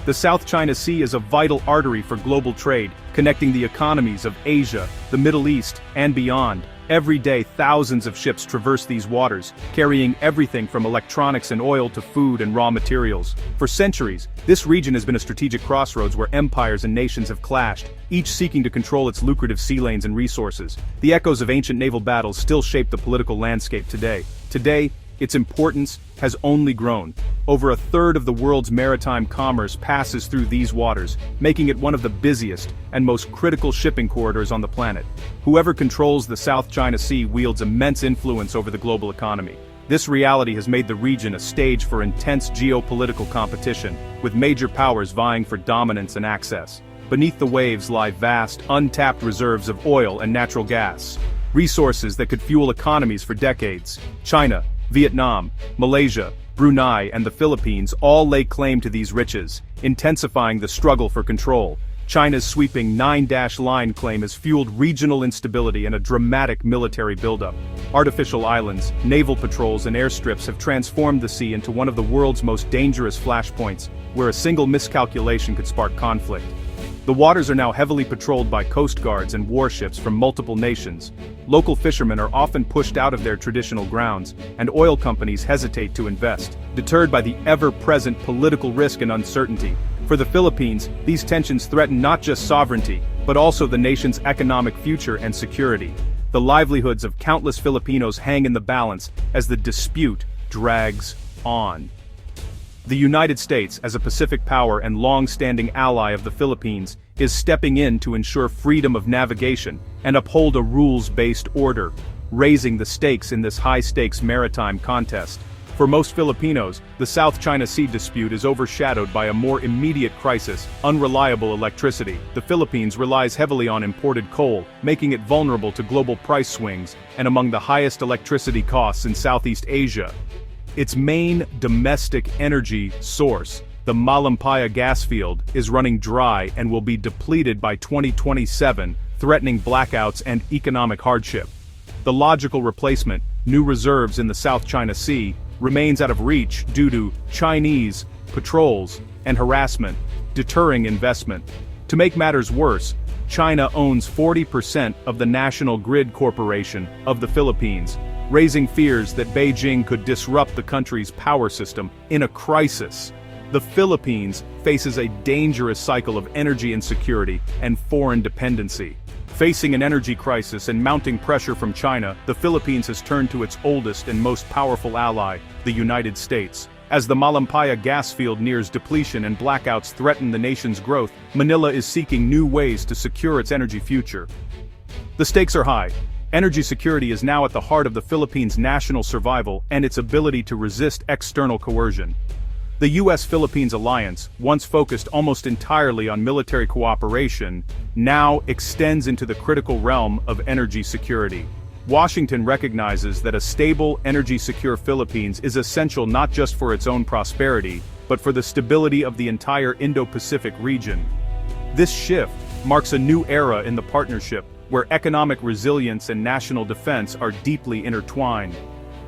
The South China Sea is a vital artery for global trade, connecting the economies of Asia, the Middle East, and beyond. Every day, thousands of ships traverse these waters, carrying everything from electronics and oil to food and raw materials. For centuries, this region has been a strategic crossroads where empires and nations have clashed, each seeking to control its lucrative sea lanes and resources. The echoes of ancient naval battles still shape the political landscape today. Today, its importance has only grown. Over a third of the world's maritime commerce passes through these waters, making it one of the busiest and most critical shipping corridors on the planet. Whoever controls the South China Sea wields immense influence over the global economy. This reality has made the region a stage for intense geopolitical competition, with major powers vying for dominance and access. Beneath the waves lie vast, untapped reserves of oil and natural gas, resources that could fuel economies for decades. China, Vietnam, Malaysia, Brunei, and the Philippines all lay claim to these riches, intensifying the struggle for control. China's sweeping nine-dash-line claim has fueled regional instability and a dramatic military buildup. Artificial islands, naval patrols, and airstrips have transformed the sea into one of the world's most dangerous flashpoints, where a single miscalculation could spark conflict. The waters are now heavily patrolled by coast guards and warships from multiple nations. Local fishermen are often pushed out of their traditional grounds, and oil companies hesitate to invest, deterred by the ever-present political risk and uncertainty. For the Philippines, these tensions threaten not just sovereignty, but also the nation's economic future and security. The livelihoods of countless Filipinos hang in the balance as the dispute drags on. The United States, as a Pacific power and long-standing ally of the Philippines, is stepping in to ensure freedom of navigation and uphold a rules-based order, raising the stakes in this high-stakes maritime contest. For most Filipinos, the South China Sea dispute is overshadowed by a more immediate crisis: unreliable electricity. The Philippines relies heavily on imported coal, making it vulnerable to global price swings and among the highest electricity costs in Southeast Asia. Its main domestic energy source, the Malampaya gas field, is running dry and will be depleted by 2027, threatening blackouts and economic hardship. The logical replacement, new reserves in the South China Sea, remains out of reach due to Chinese patrols and harassment, deterring investment. To make matters worse, China owns 40% of the National Grid Corporation of the Philippines, raising fears that Beijing could disrupt the country's power system in a crisis. The Philippines faces a dangerous cycle of energy insecurity and foreign dependency. Facing an energy crisis and mounting pressure from China, the Philippines has turned to its oldest and most powerful ally, the United States. As the Malampaya gas field nears depletion and blackouts threaten the nation's growth, Manila is seeking new ways to secure its energy future. The stakes are high. Energy security is now at the heart of the Philippines' national survival and its ability to resist external coercion. The U.S.-Philippines alliance, once focused almost entirely on military cooperation, now extends into the critical realm of energy security. Washington recognizes that a stable, energy-secure Philippines is essential not just for its own prosperity, but for the stability of the entire Indo-Pacific region. This shift marks a new era in the partnership, where economic resilience and national defense are deeply intertwined.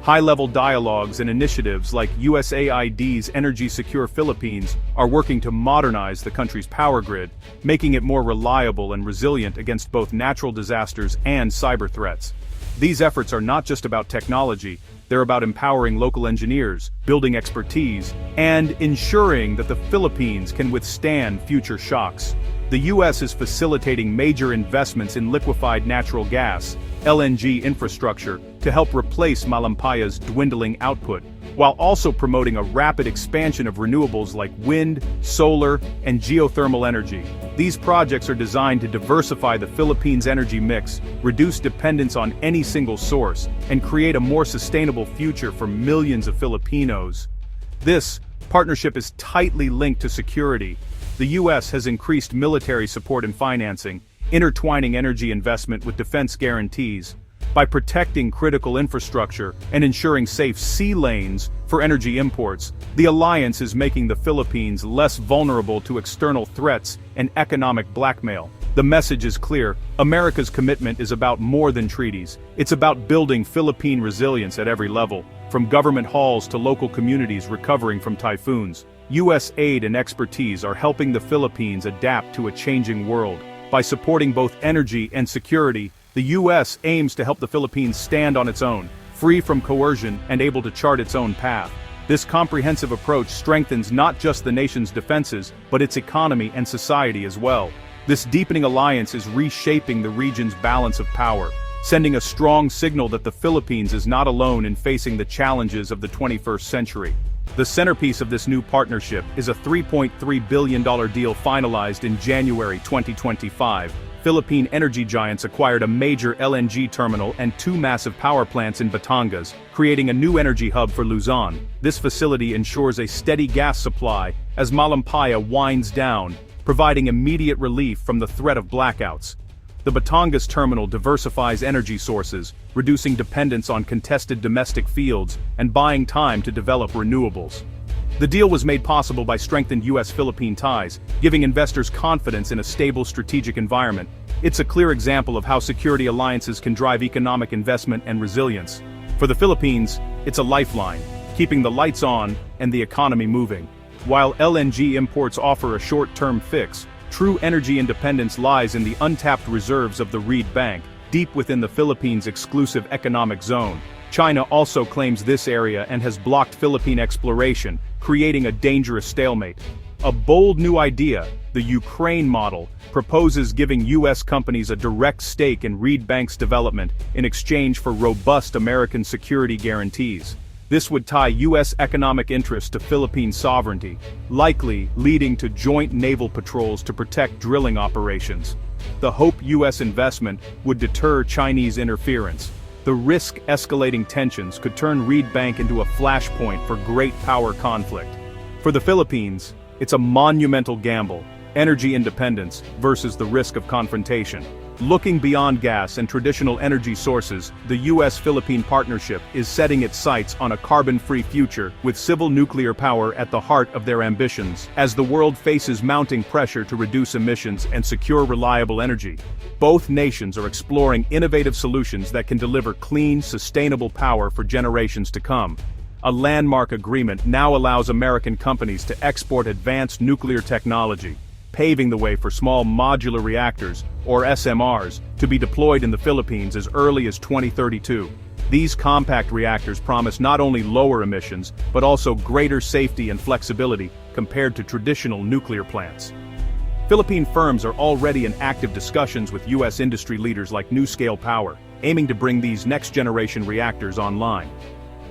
High-level dialogues and initiatives like USAID's Energy Secure Philippines are working to modernize the country's power grid, making it more reliable and resilient against both natural disasters and cyber threats. These efforts are not just about technology, they're about empowering local engineers, building expertise, and ensuring that the Philippines can withstand future shocks. The U.S. is facilitating major investments in liquefied natural gas, LNG infrastructure, to help replace Malampaya's dwindling output, while also promoting a rapid expansion of renewables like wind, solar, and geothermal energy. These projects are designed to diversify the Philippines' energy mix, reduce dependence on any single source, and create a more sustainable future for millions of Filipinos. This partnership is tightly linked to security. The U.S. has increased military support and financing, intertwining energy investment with defense guarantees. By protecting critical infrastructure and ensuring safe sea lanes for energy imports, the alliance is making the Philippines less vulnerable to external threats and economic blackmail. The message is clear: America's commitment is about more than treaties. It's about building Philippine resilience at every level, from government halls to local communities recovering from typhoons. U.S. aid and expertise are helping the Philippines adapt to a changing world. By supporting both energy and security, the U.S. aims to help the Philippines stand on its own, free from coercion and able to chart its own path. This comprehensive approach strengthens not just the nation's defenses, but its economy and society as well. This deepening alliance is reshaping the region's balance of power, sending a strong signal that the Philippines is not alone in facing the challenges of the 21st century. The centerpiece of this new partnership is a $3.3 billion deal finalized in January 2025. Philippine energy giants acquired a major LNG terminal and 2 massive power plants in Batangas, creating a new energy hub for Luzon. This facility ensures a steady gas supply as Malampaya winds down, providing immediate relief from the threat of blackouts. The Batangas terminal diversifies energy sources, reducing dependence on contested domestic fields and buying time to develop renewables. The deal was made possible by strengthened U.S.-Philippine ties, giving investors confidence in a stable strategic environment. It's a clear example of how security alliances can drive economic investment and resilience. For the Philippines, it's a lifeline, keeping the lights on and the economy moving. While LNG imports offer a short-term fix, true energy independence lies in the untapped reserves of the Reed Bank, deep within the Philippines' exclusive economic zone. China also claims this area and has blocked Philippine exploration, creating a dangerous stalemate. A bold new idea, the Ukraine model, proposes giving U.S. companies a direct stake in Reed Bank's development in exchange for robust American security guarantees. This would tie U.S. economic interests to Philippine sovereignty, likely leading to joint naval patrols to protect drilling operations. The hope U.S. investment would deter Chinese interference. The risk-escalating tensions could turn Reed Bank into a flashpoint for great power conflict. For the Philippines, it's a monumental gamble, energy independence versus the risk of confrontation. Looking beyond gas and traditional energy sources, the U.S.-Philippine partnership is setting its sights on a carbon-free future with civil nuclear power at the heart of their ambitions, as the world faces mounting pressure to reduce emissions and secure reliable energy. Both nations are exploring innovative solutions that can deliver clean, sustainable power for generations to come. A landmark agreement now allows American companies to export advanced nuclear technology, paving the way for small modular reactors, or SMRs, to be deployed in the Philippines as early as 2032. These compact reactors promise not only lower emissions, but also greater safety and flexibility compared to traditional nuclear plants. Philippine firms are already in active discussions with U.S. industry leaders like NuScale Power, aiming to bring these next-generation reactors online.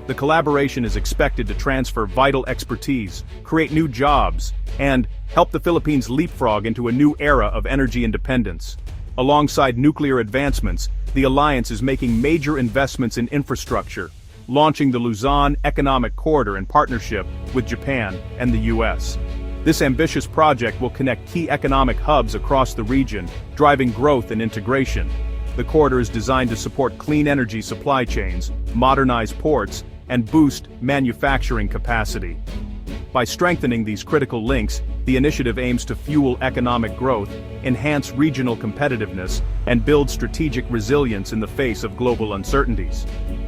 The collaboration is expected to transfer vital expertise, create new jobs, and help the Philippines leapfrog into a new era of energy independence. Alongside nuclear advancements, the alliance is making major investments in infrastructure, launching the Luzon Economic Corridor in partnership with Japan and the U.S. This ambitious project will connect key economic hubs across the region, driving growth and integration. The corridor is designed to support clean energy supply chains, modernize ports, and boost manufacturing capacity. By strengthening these critical links, the initiative aims to fuel economic growth, enhance regional competitiveness, and build strategic resilience in the face of global uncertainties.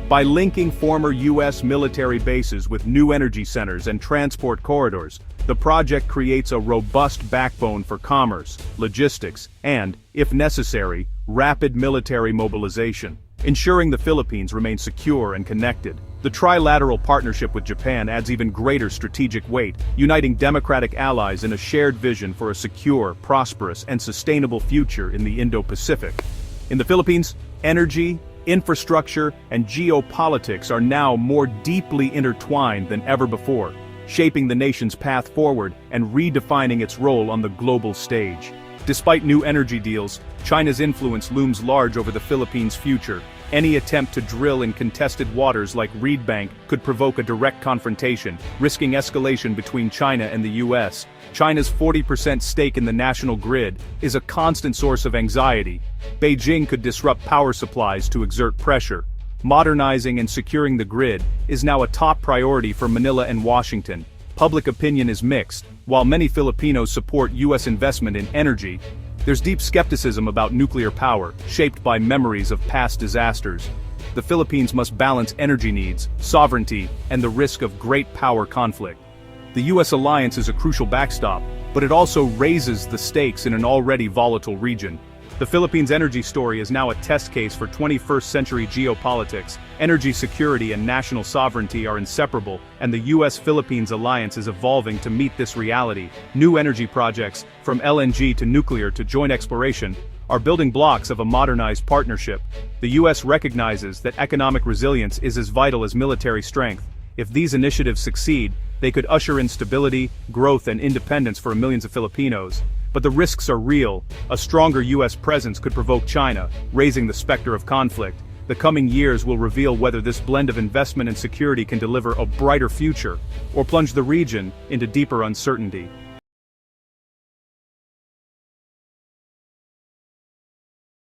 By linking former U.S. military bases with new energy centers and transport corridors, the project creates a robust backbone for commerce, logistics, and, if necessary, rapid military mobilization, ensuring the Philippines remain secure and connected. The trilateral partnership with Japan adds even greater strategic weight, uniting democratic allies in a shared vision for a secure, prosperous, and sustainable future in the Indo-Pacific. In the Philippines, energy, infrastructure, and geopolitics are now more deeply intertwined than ever before, shaping the nation's path forward and redefining its role on the global stage. Despite new energy deals, China's influence looms large over the Philippines' future. Any attempt to drill in contested waters like Reed Bank could provoke a direct confrontation, risking escalation between China and the U.S. China's 40% stake in the national grid is a constant source of anxiety. Beijing could disrupt power supplies to exert pressure. Modernizing and securing the grid is now a top priority for Manila and Washington. Public opinion is mixed. While many Filipinos support U.S. investment in energy, there's deep skepticism about nuclear power, shaped by memories of past disasters. The Philippines must balance energy needs, sovereignty, and the risk of great power conflict. The US alliance is a crucial backstop, but it also raises the stakes in an already volatile region. The Philippines' energy story is now a test case for 21st century geopolitics. Energy security and national sovereignty are inseparable, and the US-Philippines alliance is evolving to meet this reality. New energy projects, from LNG to nuclear to joint exploration, are building blocks of a modernized partnership. The US recognizes that economic resilience is as vital as military strength. If these initiatives succeed, they could usher in stability, growth, and independence for millions of Filipinos. But the risks are real. A stronger US presence could provoke China, raising the specter of conflict. The coming years will reveal whether this blend of investment and security can deliver a brighter future, or plunge the region into deeper uncertainty.